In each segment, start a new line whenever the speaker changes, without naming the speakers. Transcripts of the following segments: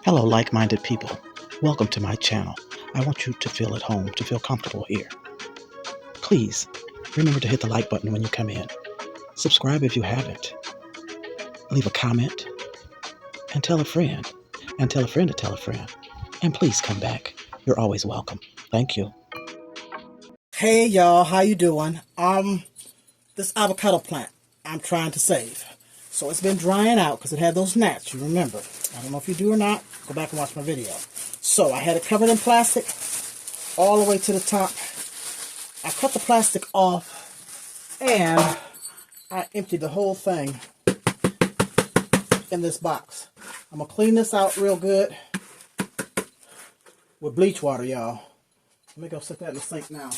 Hello, like-minded people. Welcome to my channel. I want you to feel at home, to feel comfortable here. Please, remember to hit the like button when you come in. Subscribe if you haven't. Leave a comment and tell a friend. And tell a friend to tell a friend. And please come back. You're always welcome. Thank you.
Hey y'all, how you doing? This avocado plant I'm trying to save. So it's been drying out because it had those gnats, you remember. I don't know if you do or not. Go back and watch my video. So I had it covered in plastic all the way to the top. I cut the plastic off and I emptied the whole thing in this box. I'm going to clean this out real good with bleach water, y'all. Let me go set that in the sink now.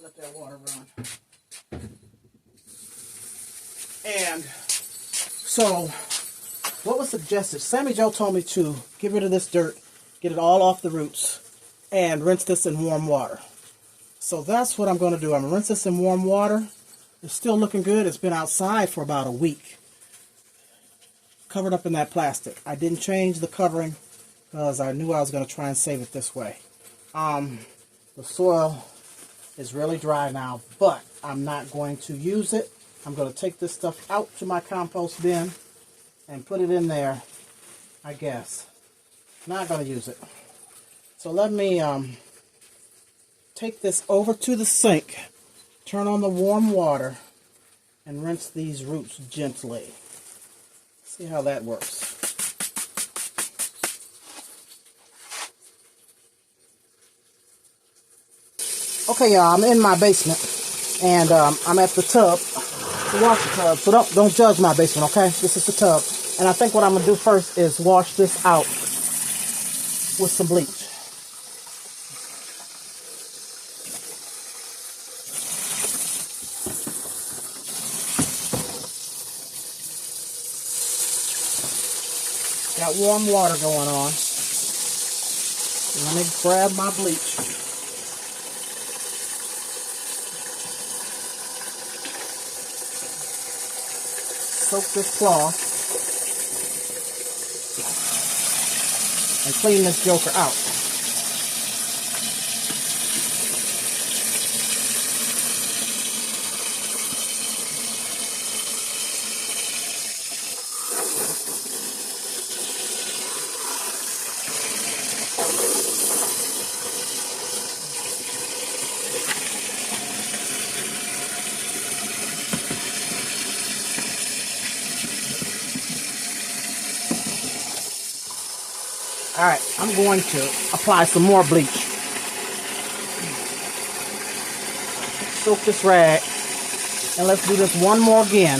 Let that water run. And so, what was suggested? Sammy Joe told me to get rid of this dirt, get it all off the roots, and rinse this in warm water. So that's what I'm going to do. I'm going to rinse this in warm water. It's still looking good. It's been outside for about a week. Covered up in that plastic. I didn't change the covering because I knew I was going to try and save it this way. The soil is really dry now, but I'm not going to use it. I'm going to take this stuff out to my compost bin and put it in there, I guess. Not going to use it. So let me take this over to the sink, turn on the warm water, and rinse these roots gently. See how that works. Okay, y'all, I'm in my basement, and I'm at the tub. To wash the tub, so don't judge my basement, okay? This is the tub. And I think what I'm going to do first is wash this out with some bleach. Got warm water going on. Let me grab my bleach. Soak this cloth and clean this joker out. Alright, I'm going to apply some more bleach. Soak this rag, and let's do this one more again.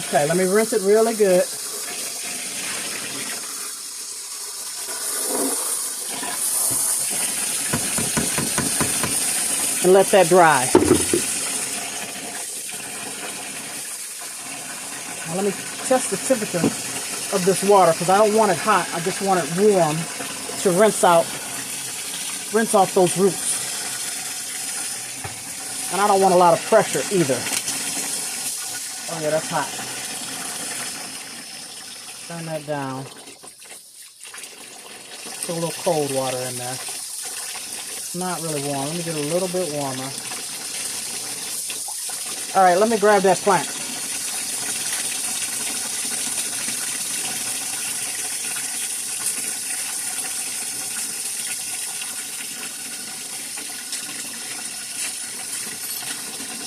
Okay, let me rinse it really good. And let that dry. Now let me test the temperature of this water because I don't want it hot. I just want it warm to rinse off those roots. And I don't want a lot of pressure either. Oh yeah, that's hot. Turn that down. Put a little cold water in there. Not really warm. Let me get a little bit warmer. Alright, let me grab that plant.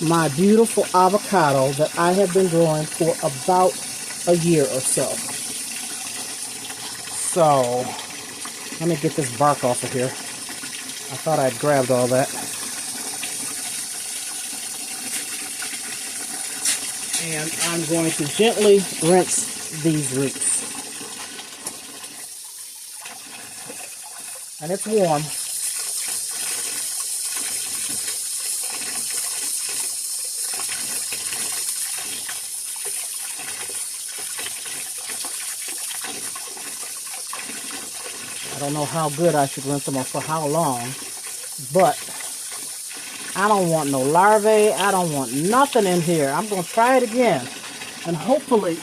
My beautiful avocado that I have been growing for about a year or so. So, let me get this bark off of here. I thought I'd grabbed all that. And I'm going to gently rinse these roots. And it's warm. I don't know how good I should rinse them or for how long, but I don't want no larvae. I don't want nothing in here. I'm going to try it again. And hopefully,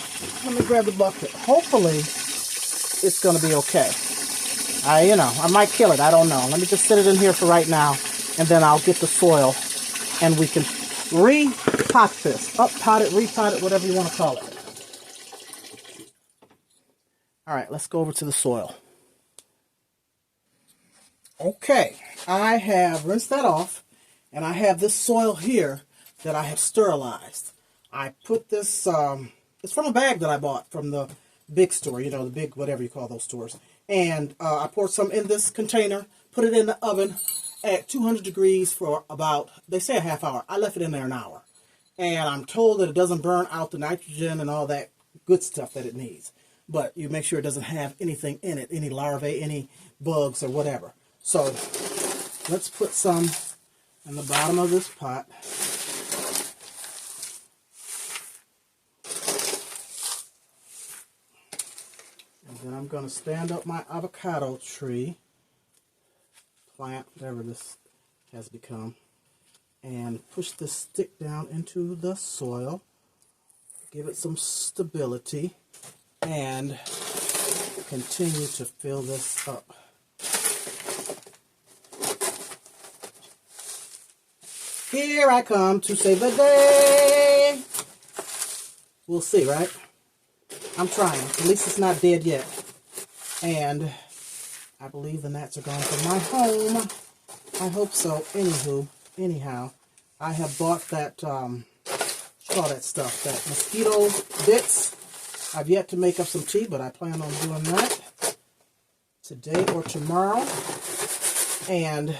let me grab the bucket. Hopefully, it's going to be okay. I might kill it. I don't know. Let me just sit it in here for right now. And then I'll get the soil. And we can repot this. Up-pot it, repot it, whatever you want to call it. All right, let's go over to the soil. Okay, I have rinsed that off. And I have this soil here that I have sterilized. I put this, it's from a bag that I bought from the big store, the big, whatever you call those stores. And I poured some in this container, put it in the oven at 200 degrees for about, they say a half hour. I left it in there an hour. And I'm told that it doesn't burn out the nitrogen and all that good stuff that it needs. But you make sure it doesn't have anything in it, any larvae, any bugs or whatever. So let's put some in the bottom of this pot. And then I'm going to stand up my avocado tree, plant, whatever this has become, and push the stick down into the soil, give it some stability, and continue to fill this up. Here I come to save the day. We'll see, right? I'm trying. At least it's not dead yet. And I believe the gnats are gone from my home. I hope so. Anyhow, I have bought that, all that stuff, that mosquito bits. I've yet to make up some tea, but I plan on doing that today or tomorrow. And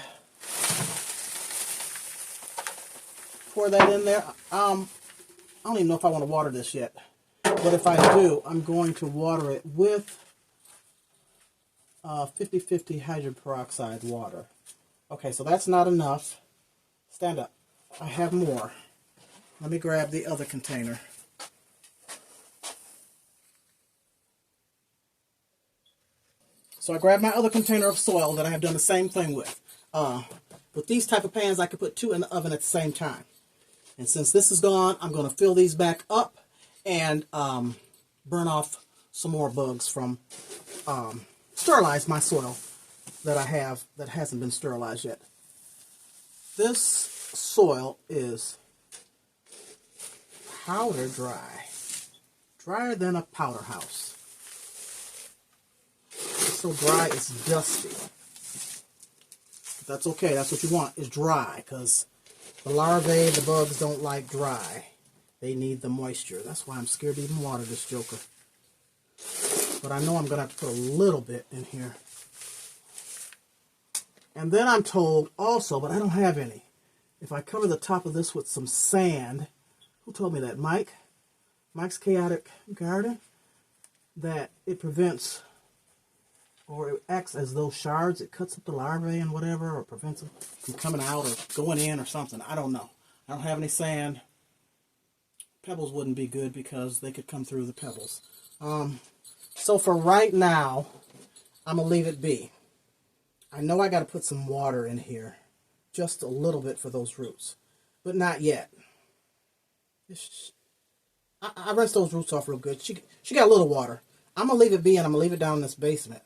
pour that in there. I don't even know if I want to water this yet. But if I do, I'm going to water it with 50-50 hydrogen peroxide water. Okay, so that's not enough. Stand up. I have more. Let me grab the other container. So I grabbed my other container of soil that I have done the same thing with. With these type of pans, I could put 2 in the oven at the same time. And since this is gone, I'm going to fill these back up and burn off some more bugs from, sterilize my soil that I have that hasn't been sterilized yet. This soil is powder dry, drier than a powder house. It's so dry it's dusty. But that's okay, that's what you want, is dry, because the larvae, the bugs don't like dry. They need the moisture. That's why I'm scared to even water this joker. But I know I'm going to have to put a little bit in here. And then I'm told also, but I don't have any, if I cover the top of this with some sand, who told me that? Mike? Mike's Chaotic Garden? That it prevents, or it acts as those shards. It cuts up the larvae and whatever, or prevents them from coming out or going in or something. I don't know. I don't have any sand. Pebbles wouldn't be good because they could come through the pebbles. So for right now, I'm going to leave it be. I know I got to put some water in here. Just a little bit for those roots. But not yet. I rinsed those roots off real good. She got a little water. I'm going to leave it be, and I'm going to leave it down in this basement,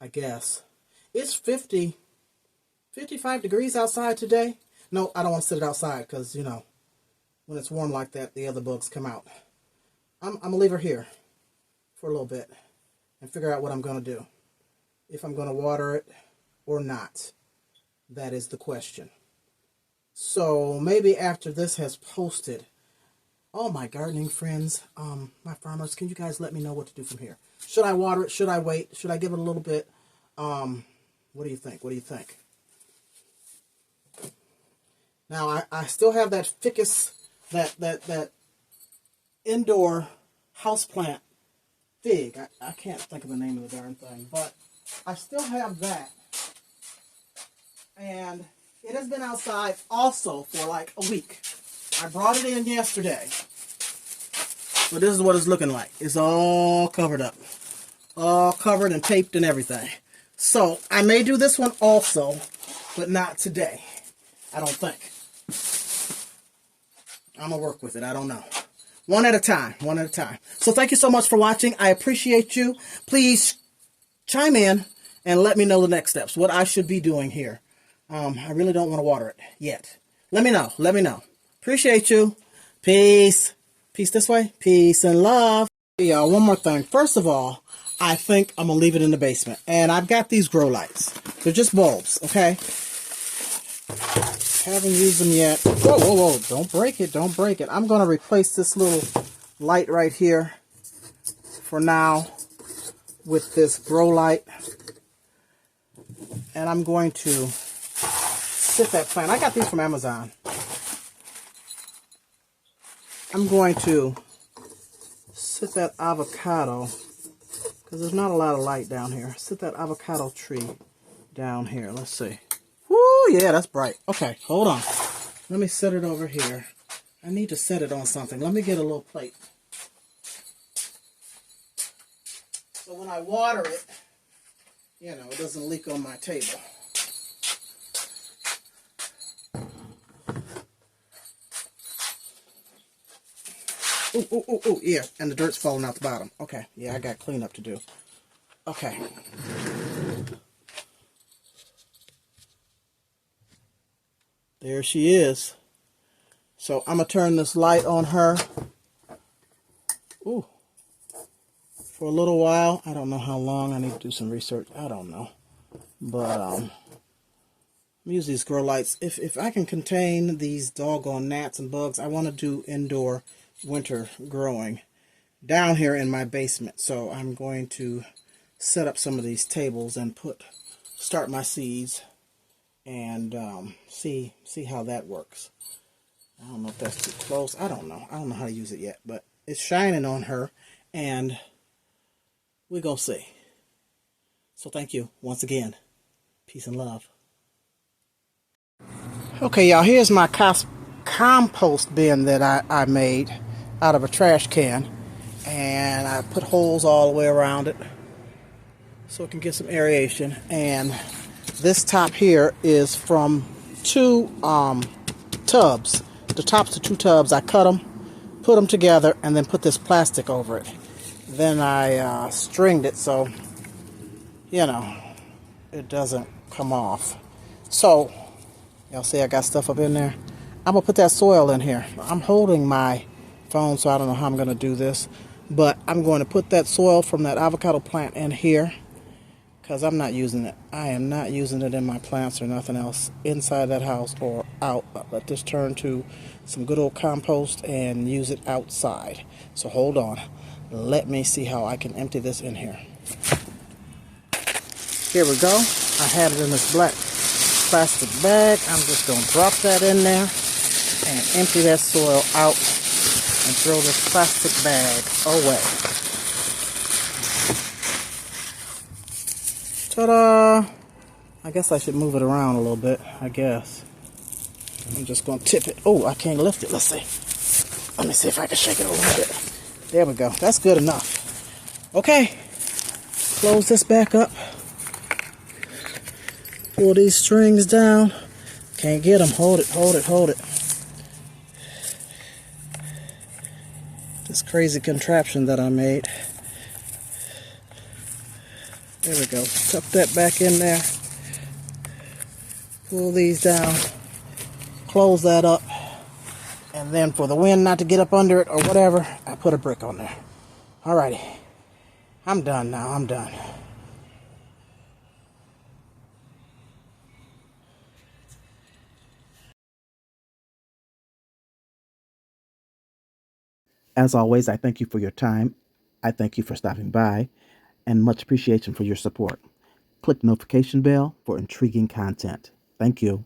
I guess. It's 55 degrees outside today. No, I don't want to sit it outside because, when it's warm like that, the other bugs come out. I'm going to leave her here for a little bit and figure out what I'm going to do. If I'm going to water it or not. That is the question. So maybe after this has posted, all my gardening friends, my farmers, can you guys let me know what to do from here? Should I water it? Should I wait? Should I give it a little bit? What do you think? What do you think? Now, I still have that ficus, that indoor houseplant fig. I can't think of the name of the darn thing, but I still have that. And it has been outside also for like a week. I brought it in yesterday. But this is what it's looking like. It's all covered up. All covered and taped and everything. So, I may do this one also, but not today. I don't think. I'm going to work with it. I don't know. One at a time. One at a time. So thank you so much for watching. I appreciate you. Please chime in and let me know the next steps, what I should be doing here. I really don't want to water it yet. Let me know. Let me know. Appreciate you. Peace. Peace this way. Peace and love. Hey, y'all, one more thing. First of all, I think I'm going to leave it in the basement. And I've got these grow lights. They're just bulbs, okay? Haven't used them yet. Whoa, whoa, whoa. Don't break it. Don't break it. I'm going to replace this little light right here for now with this grow light. And I'm going to sit that plant. I got these from Amazon. I'm going to sit that avocado, because there's not a lot of light down here. Sit that avocado tree down here. Let's see. Woo, yeah, that's bright. Okay, hold on. Let me set it over here. I need to set it on something. Let me get a little plate. So when I water it, you know, it doesn't leak on my table. Ooh, ooh, ooh, ooh, yeah, and the dirt's falling out the bottom. Okay, yeah, I got cleanup to do. Okay. There she is. So I'm going to turn this light on her. Ooh. For a little while. I don't know how long. I need to do some research. I don't know. But, use these grow lights. If I can contain these doggone gnats and bugs, I want to do indoor winter growing down here in my basement. So I'm going to set up some of these tables and start my seeds and see how that works. I don't know if that's too close. I don't know. I don't know how to use it yet, but it's shining on her and we're going to see. So thank you once again. Peace and love. Okay, y'all, here's my compost bin that I made out of a trash can. And I put holes all the way around it so it can get some aeration. And this top here is from two tubs. The tops of two tubs, I cut them, put them together, and then put this plastic over it. Then I stringed it so, you know, it doesn't come off. So, y'all see I got stuff up in there? I'm going to put that soil in here. I'm holding my phone, so I don't know how I'm going to do this. But I'm going to put that soil from that avocado plant in here because I'm not using it. I am not using it in my plants or nothing else inside that house or out. Let this turn to some good old compost and use it outside. So hold on. Let me see how I can empty this in here. Here we go. I had it in this black plastic bag. I'm just going to drop that in there and empty that soil out and throw this plastic bag away. Ta-da! I guess I should move it around a little bit, I guess. I'm just going to tip it. Oh, I can't lift it. Let's see. Let me see if I can shake it a little bit. There we go. That's good enough. Okay. Close this back up. Pull these strings down. Can't get them. Hold it, hold it, hold it. This crazy contraption that I made. There we go. Tuck that back in there. Pull these down. Close that up. And then for the wind not to get up under it or whatever, I put a brick on there. Alrighty. I'm done now. I'm done.
As always, I thank you for your time. I thank you for stopping by, and much appreciation for your support. Click the notification bell for intriguing content. Thank you.